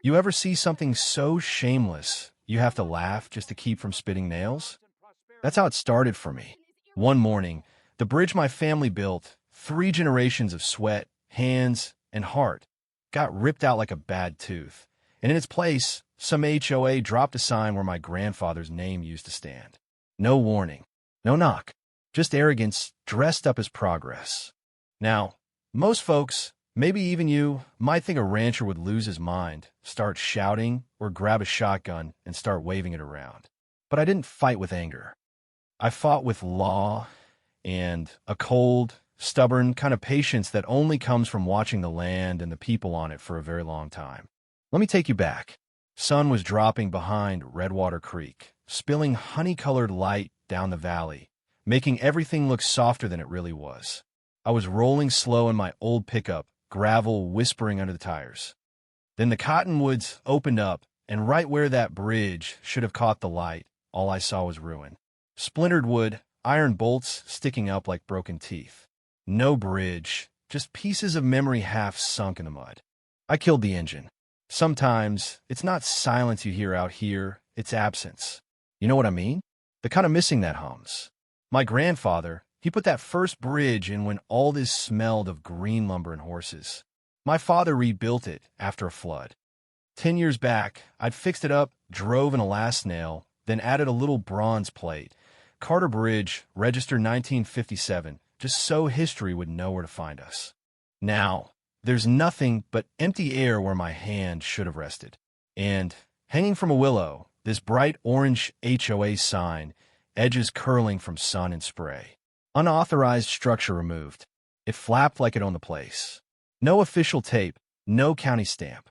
You ever see something so shameless you have to laugh just to keep from spitting nails? That's how it started for me. One morning, the bridge my family built, 3 generations of sweat, hands, and heart, got ripped out like a bad tooth. And in its place, some HOA dropped a sign where my grandfather's name used to stand. No warning, no knock, just arrogance dressed up as progress. Now, most folks, maybe even you, might think a rancher would lose his mind, start shouting, or grab a shotgun and start waving it around. But I didn't fight with anger. I fought with law and a cold, stubborn kind of patience that only comes from watching the land and the people on it for a very long time. Let me take you back. Sun was dropping behind Redwater Creek, spilling honey-colored light down the valley, making everything look softer than it really was. I was rolling slow in my old pickup, gravel whispering under the tires. Then the cottonwoods opened up, and right where that bridge should have caught the light, all I saw was ruin. Splintered wood, iron bolts sticking up like broken teeth. No bridge, just pieces of memory half sunk in the mud. I killed the engine. Sometimes, it's not silence you hear out here, it's absence. You know what I mean? The kind of missing that hums. My grandfather, he put that first bridge in when all this smelled of green lumber and horses. My father rebuilt it after a flood. 10 years back, I'd fixed it up, drove in a last nail, then added a little bronze plate. Carter Bridge, registered 1957, just so history would know where to find us. Now, there's nothing but empty air where my hand should have rested. And, hanging from a willow, this bright orange HOA sign, edges curling from sun and spray. Unauthorized structure removed. It flapped like it owned the place. No official tape, no county stamp.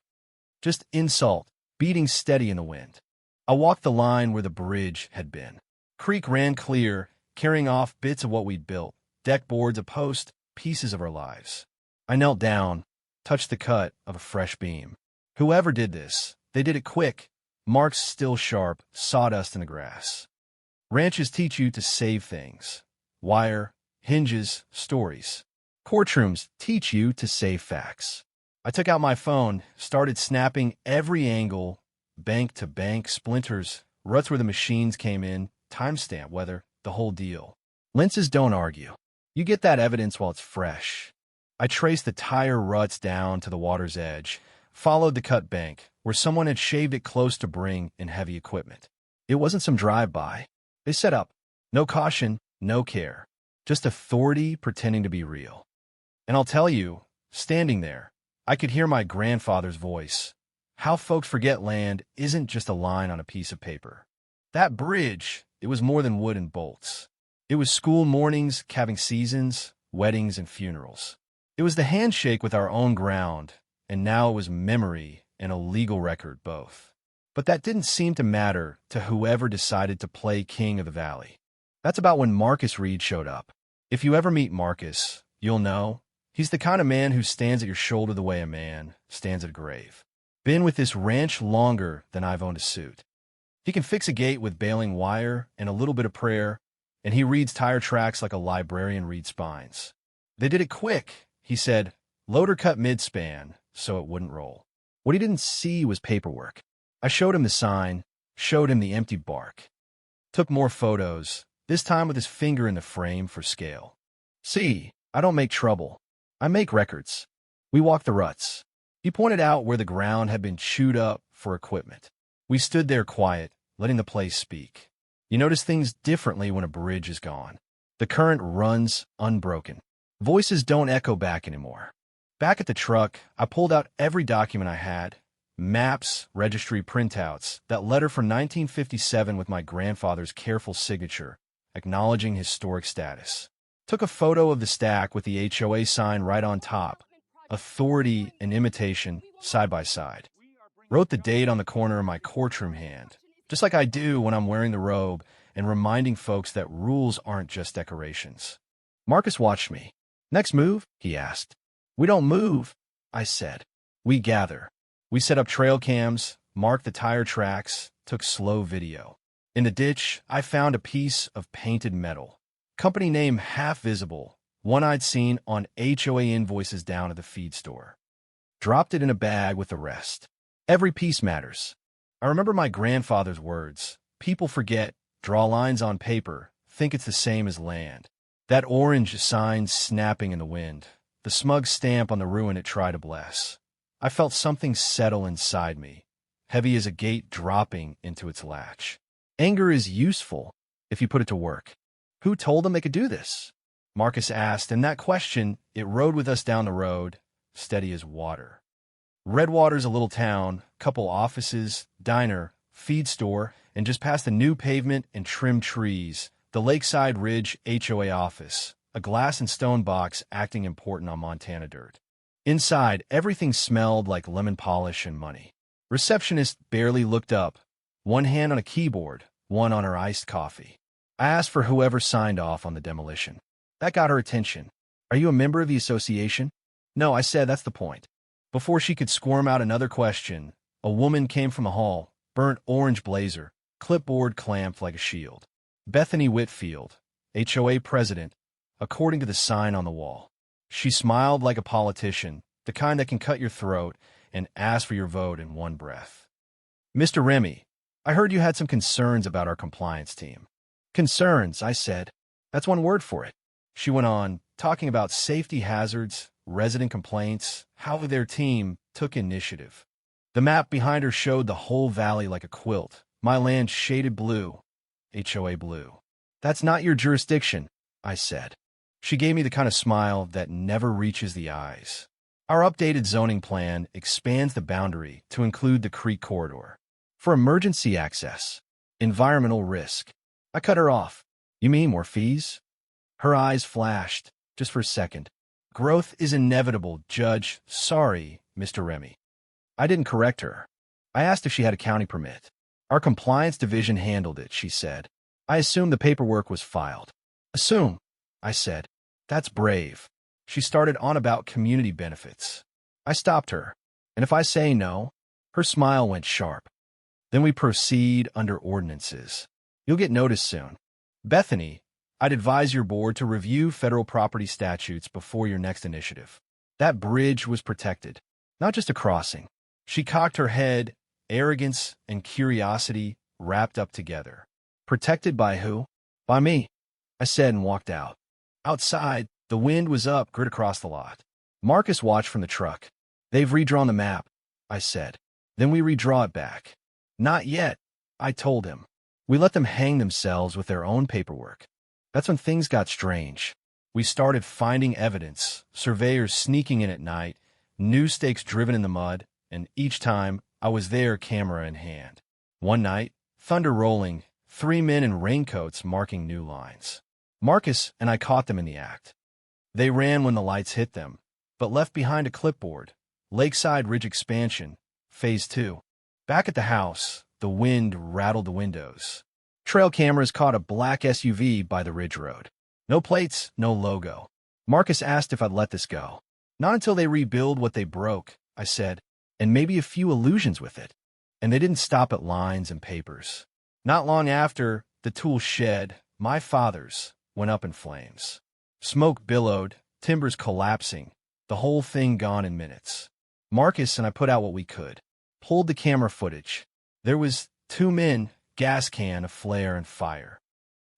Just insult, beating steady in the wind. I walked the line where the bridge had been. Creek ran clear, carrying off bits of what we'd built. Deck boards, a post, pieces of our lives. I knelt down, touched the cut of a fresh beam. Whoever did this, they did it quick. Marks still sharp, sawdust in the grass. Ranches teach you to save things. Wire, hinges, stories. Courtrooms teach you to save facts. I took out my phone, started snapping every angle, bank to bank, splinters, ruts where the machines came in, timestamp, weather, the whole deal. Lenses don't argue. You get that evidence while it's fresh. I traced the tire ruts down to the water's edge, followed the cut bank, where someone had shaved it close to bring in heavy equipment. It wasn't some drive-by. They set up. No caution, no care. Just authority pretending to be real. And I'll tell you, standing there, I could hear my grandfather's voice. How folks forget land isn't just a line on a piece of paper. That bridge, it was more than wood and bolts. It was school mornings, calving seasons, weddings, and funerals. It was the handshake with our own ground, and now it was memory and a legal record both. But that didn't seem to matter to whoever decided to play king of the valley. That's about when Marcus Reed showed up. If you ever meet Marcus, you'll know he's the kind of man who stands at your shoulder the way a man stands at a grave. Been with this ranch longer than I've owned a suit. He can fix a gate with baling wire and a little bit of prayer, and he reads tire tracks like a librarian reads spines. They did it quick, he said, loader cut mid-span, so it wouldn't roll. What he didn't see was paperwork. I showed him the sign, showed him the empty bark. Took more photos, this time with his finger in the frame for scale. See, I don't make trouble. I make records. We walked the ruts. He pointed out where the ground had been chewed up for equipment. We stood there quiet, letting the place speak. You notice things differently when a bridge is gone. The current runs unbroken. Voices don't echo back anymore. Back at the truck, I pulled out every document I had. Maps, registry printouts, that letter from 1957 with my grandfather's careful signature, acknowledging historic status. Took a photo of the stack with the HOA sign right on top. Authority and imitation, side by side. Wrote the date on the corner of my courtroom hand, just like I do when I'm wearing the robe and reminding folks that rules aren't just decorations. Marcus watched me. Next move? He asked. We don't move, I said. We gather. We set up trail cams, marked the tire tracks, took slow video. In the ditch, I found a piece of painted metal. Company name half visible, one I'd seen on HOA invoices down at the feed store. Dropped it in a bag with the rest. Every piece matters. I remember my grandfather's words. People forget, draw lines on paper, think it's the same as land. That orange sign snapping in the wind, the smug stamp on the ruin it tried to bless. I felt something settle inside me, heavy as a gate dropping into its latch. Anger is useful if you put it to work. Who told them they could do this? Marcus asked, and that question, it rode with us down the road, steady as water. Redwater's a little town, couple offices, diner, feed store, and just past the new pavement and trimmed trees, the Lakeside Ridge HOA office, a glass and stone box acting important on Montana dirt. Inside, everything smelled like lemon polish and money. Receptionist barely looked up, one hand on a keyboard, one on her iced coffee. I asked for whoever signed off on the demolition. That got her attention. Are you a member of the association? No, I said, that's the point. Before she could squirm out another question, a woman came from the hall, burnt orange blazer, clipboard clamped like a shield. Bethany Whitfield, HOA president, according to the sign on the wall. She smiled like a politician, the kind that can cut your throat and ask for your vote in one breath. Mr. Remy, I heard you had some concerns about our compliance team. Concerns, I said. That's one word for it. She went on, talking about safety hazards, resident complaints, how their team took initiative. The map behind her showed the whole valley like a quilt, my land shaded blue, HOA blue. That's not your jurisdiction, I said. She gave me the kind of smile that never reaches the eyes. Our updated zoning plan expands the boundary to include the creek corridor. For emergency access, environmental risk. I cut her off. You mean more fees? Her eyes flashed, just for a second. Growth is inevitable, Judge. Sorry, Mr. Remy. I didn't correct her. I asked if she had a county permit. Our compliance division handled it, she said. I assumed the paperwork was filed. Assume, I said. That's brave. She started on about community benefits. I stopped her. And if I say no, her smile went sharp. Then we proceed under ordinances. You'll get notice soon. Bethany, I'd advise your board to review federal property statutes before your next initiative. That bridge was protected, not just a crossing. She cocked her head, arrogance and curiosity wrapped up together. Protected by who? By me, I said and walked out. Outside, the wind was up, grit across the lot. Marcus watched from the truck. They've redrawn the map, I said. Then we redraw it back. Not yet, I told him. We let them hang themselves with their own paperwork. That's when things got strange. We started finding evidence, surveyors sneaking in at night, new stakes driven in the mud, and each time I was there, camera in hand. One night, thunder rolling, 3 men in raincoats marking new lines. Marcus and I caught them in the act. They ran when the lights hit them, but left behind a clipboard, Lakeside Ridge Expansion, Phase 2. Back at the house, the wind rattled the windows. Trail cameras caught a black SUV by the ridge road. No plates, no logo. Marcus asked if I'd let this go. Not until they rebuild what they broke, I said, and maybe a few illusions with it. And they didn't stop at lines and papers. Not long after, the tool shed, my father's, went up in flames. Smoke billowed, timbers collapsing, the whole thing gone in minutes. Marcus and I put out what we could. Pulled the camera footage. There was 2 men, gas can, a flare, and fire.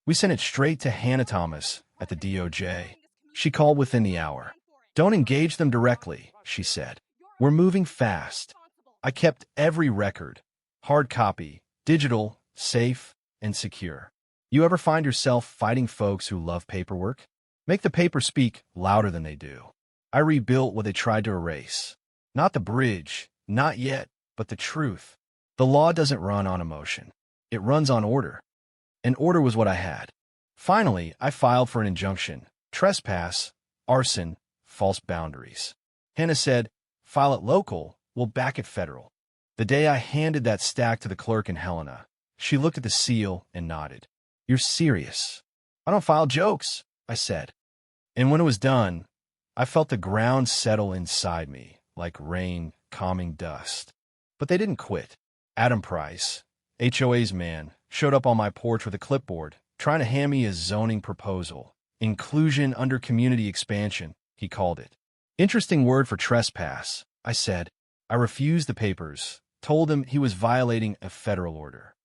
We sent it straight to Hannah Thomas at the DOJ. She called within the hour. Don't engage them directly, she said. We're moving fast. I kept every record. Hard copy, digital, safe, and secure. You ever find yourself fighting folks who love paperwork? Make the paper speak louder than they do. I rebuilt what they tried to erase. Not the bridge, not yet, but the truth. The law doesn't run on emotion. It runs on order. And order was what I had. Finally, I filed for an injunction. Trespass, arson, false boundaries. Hannah said, file it local, we'll back it federal. The day I handed that stack to the clerk in Helena, she looked at the seal and nodded. You're serious. I don't file jokes, I said. And when it was done, I felt the ground settle inside me, like rain calming dust. But they didn't quit. Adam Price, HOA's man, showed up on my porch with a clipboard, trying to hand me a zoning proposal. Inclusion under community expansion, he called it. Interesting word for trespass, I said. I refused the papers, told him he was violating a federal order.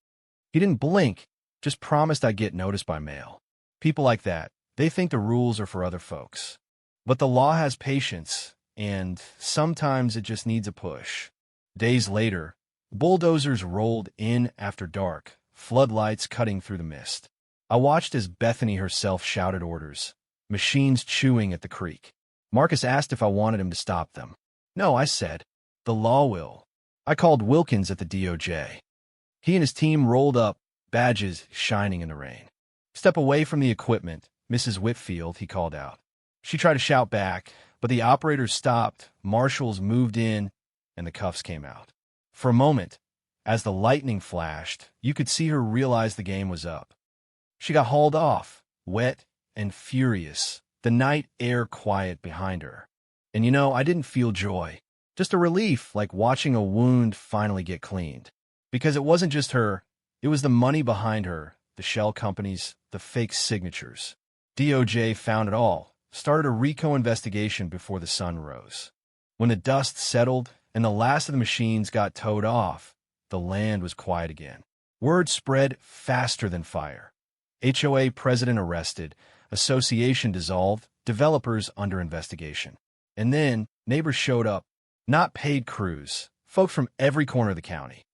He didn't blink, just promised I'd get noticed by mail. People like that, they think the rules are for other folks. But the law has patience, and sometimes it just needs a push. Days later, bulldozers rolled in after dark, floodlights cutting through the mist. I watched as Bethany herself shouted orders, machines chewing at the creek. Marcus asked if I wanted him to stop them. No, I said. The law will. I called Wilkins at the DOJ. He and his team rolled up, badges shining in the rain. Step away from the equipment, Mrs. Whitfield, he called out. She tried to shout back, but the operators stopped, marshals moved in, and the cuffs came out. For a moment, as the lightning flashed, you could see her realize the game was up. She got hauled off, wet and furious, the night air quiet behind her. And I didn't feel joy, just a relief like watching a wound finally get cleaned. Because it wasn't just her, it was the money behind her, the shell companies, the fake signatures. DOJ found it all, started a RICO investigation before the sun rose. When the dust settled and the last of the machines got towed off, the land was quiet again. Word spread faster than fire. HOA president arrested, association dissolved, developers under investigation. And then neighbors showed up, not paid crews, folk from every corner of the county.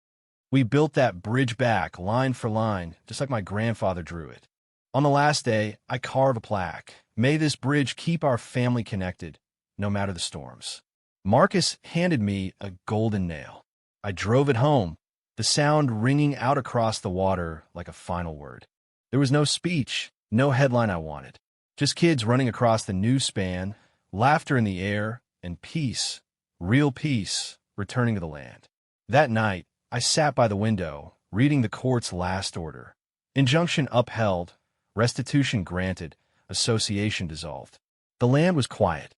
We built that bridge back, line for line, just like my grandfather drew it. On the last day, I carved a plaque. May this bridge keep our family connected, no matter the storms. Marcus handed me a golden nail. I drove it home, the sound ringing out across the water like a final word. There was no speech, no headline I wanted. Just kids running across the new span, laughter in the air, and peace, real peace, returning to the land. That night, I sat by the window, reading the court's last order. Injunction upheld, restitution granted, association dissolved. The land was quiet.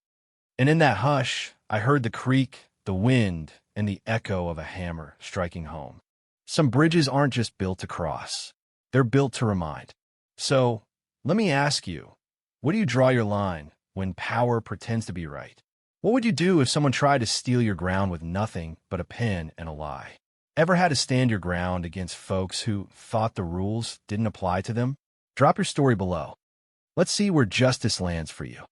And in that hush, I heard the creak, the wind, and the echo of a hammer striking home. Some bridges aren't just built to cross. They're built to remind. So, let me ask you, where do you draw your line when power pretends to be right? What would you do if someone tried to steal your ground with nothing but a pen and a lie? Ever had to stand your ground against folks who thought the rules didn't apply to them? Drop your story below. Let's see where justice lands for you.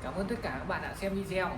Cảm ơn tất cả các bạn đã xem video.